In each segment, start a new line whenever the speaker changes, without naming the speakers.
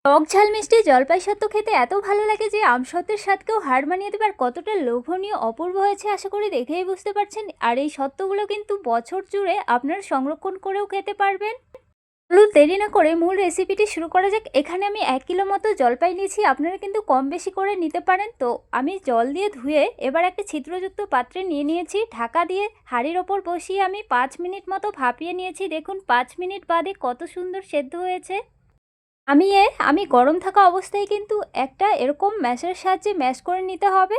টক ঝাল মিষ্টি জলপাই সত্ত্ব খেতে এত ভালো লাগে যে আমসত্ত্বের স্বাদকেও হার মানিয়ে দেবে। আর কতটা লোভনীয় অপূর্ব হয়েছে আশা করি দেখেই বুঝতে পারছেন। আর এই সত্ত্বগুলো কিন্তু বছর জুড়ে আপনারা সংরক্ষণ করেও খেতে পারবেন। চলুন দেরি না করে মূল রেসিপিটি শুরু করা যাক। এখানে আমি 1 কিলো মতো জলপাই নিয়েছি, আপনারা কিন্তু কম বেশি করে নিতে পারেন। তো আমি জল দিয়ে ধুয়ে এবার একটা ছিদ্রযুক্ত পাত্রে নিয়ে নিয়েছি। ঢাকা দিয়ে হাঁড়ির ওপর বসিয়ে আমি 5 মিনিট মতো ভাপিয়ে নিয়েছি। দেখুন 5 মিনিট বাদে কত সুন্দর সেদ্ধ হয়েছে। আমি গরম থাকা অবস্থায় কিন্তু একটা এরকম ম্যাশের সাহায্যে ম্যাশ করে নিতে হবে।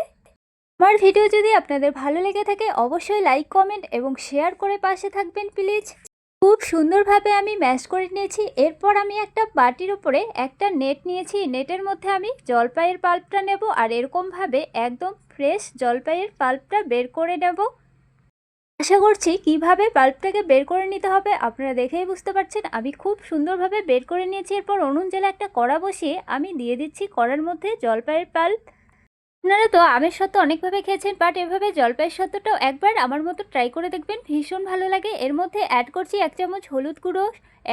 আমার ভিডিও যদি আপনাদের ভালো লেগে থাকে অবশ্যই লাইক, কমেন্ট এবং শেয়ার করে পাশে থাকবেন প্লিজ। খুব সুন্দরভাবে আমি ম্যাশ করে নিয়েছি। এরপর আমি একটা বাটির উপরে একটা নেট নিয়েছি। নেটের মধ্যে আমি জলপাইয়ের পাল্পটা নেব আর এরকমভাবে একদম ফ্রেশ জলপাইয়ের পাল্পটা বের করে নেব। আশা করছি কিভাবে বাল্বটাকে বের করে নিতে হবে আপনারা দেখেই বুঝতে পারছেন। আমি খুব সুন্দরভাবে বের করে নিয়েছি। এরপর উনুন জ্বালা একটা কড়া বসিয়ে আমি দিয়ে দিচ্ছি কড়ার মধ্যে জলপাইয়ের পাল্প। আপনারা তো আমের সত্ত্ব অনেকভাবে খেয়েছেন, বাট এভাবে জলপাইয়ের সত্ত্বটাও একবার আমার মতো ট্রাই করে দেখবেন, ভীষণ ভালো লাগে। এর মধ্যে অ্যাড করছি 1 চামচ হলুদ গুঁড়ো,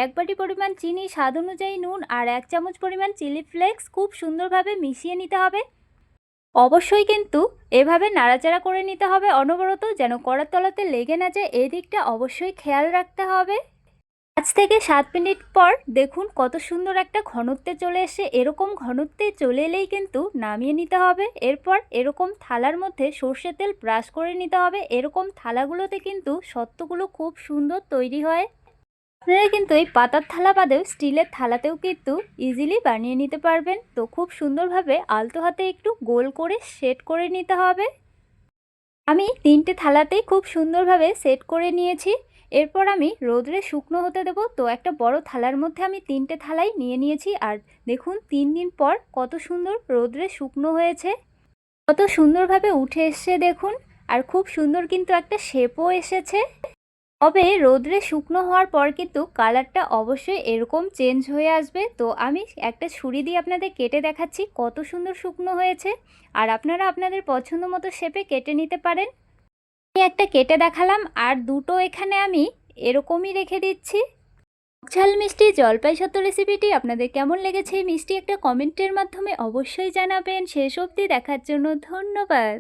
1 বাটি পরিমাণ চিনি, স্বাদ অনুযায়ী নুন আর 1 চামচ পরিমাণ চিলি ফ্লেক্স। খুব সুন্দরভাবে মিশিয়ে নিতে হবে। অবশ্যই কিন্তু এভাবে নাড়াচাড়া করে নিতে হবে অনবরত, যেন কড়ার তলাতে লেগে না যায়, এই দিকটা অবশ্যই খেয়াল রাখতে হবে। 5 থেকে 7 মিনিট পর দেখুন কত সুন্দর একটা ঘনত্বে চলে এসে। এরকম ঘনত্বে চলে এলেই কিন্তু নামিয়ে নিতে হবে। এরপর এরকম থালার মধ্যে সর্ষের তেল ব্রাশ করে নিতে হবে। এরকম থালাগুলোতে কিন্তু সত্ত্বগুলো খুব সুন্দর তৈরি হয়। আপনারা কিন্তু এই পাতার থালা বাদেও স্টিলের থালাতেও কিন্তু ইজিলি বানিয়ে নিতে পারবেন। তো খুব সুন্দরভাবে আলতো হাতে একটু গোল করে সেট করে নিতে হবে। আমি 3টে থালাতেই খুব সুন্দরভাবে সেট করে নিয়েছি। এরপর আমি রোদ্রে শুকনো হতে দেব। তো একটা বড় থালার মধ্যে আমি 3টে থালাই নিয়ে নিয়েছি। আর দেখুন 3 দিন পর কত সুন্দর রোদ্রে শুকনো হয়েছে, কত সুন্দরভাবে উঠে এসছে দেখুন। আর খুব সুন্দর কিন্তু একটা শেপও এসেছে। তবে রোদ্রে শুকনো হওয়ার পর কিন্তু কালারটা অবশ্যই এরকম চেঞ্জ হয়ে আসবে। তো আমি একটা ছুরি দিয়ে আপনাদের কেটে দেখাচ্ছি কত সুন্দর শুকনো হয়েছে। আর আপনারা আপনাদের পছন্দ মতো শেপে কেটে নিতে পারেন। আমি একটা কেটে দেখালাম আর দুটো এখানে আমি এরকমই রেখে দিচ্ছি। ঝাল মিষ্টি জলপাই সত্ত্ব রেসিপিটি আপনাদের কেমন লেগেছে এই মিষ্টি একটা কমেন্টের মাধ্যমে অবশ্যই জানাবেন। শেষ অবধি দেখার জন্য ধন্যবাদ।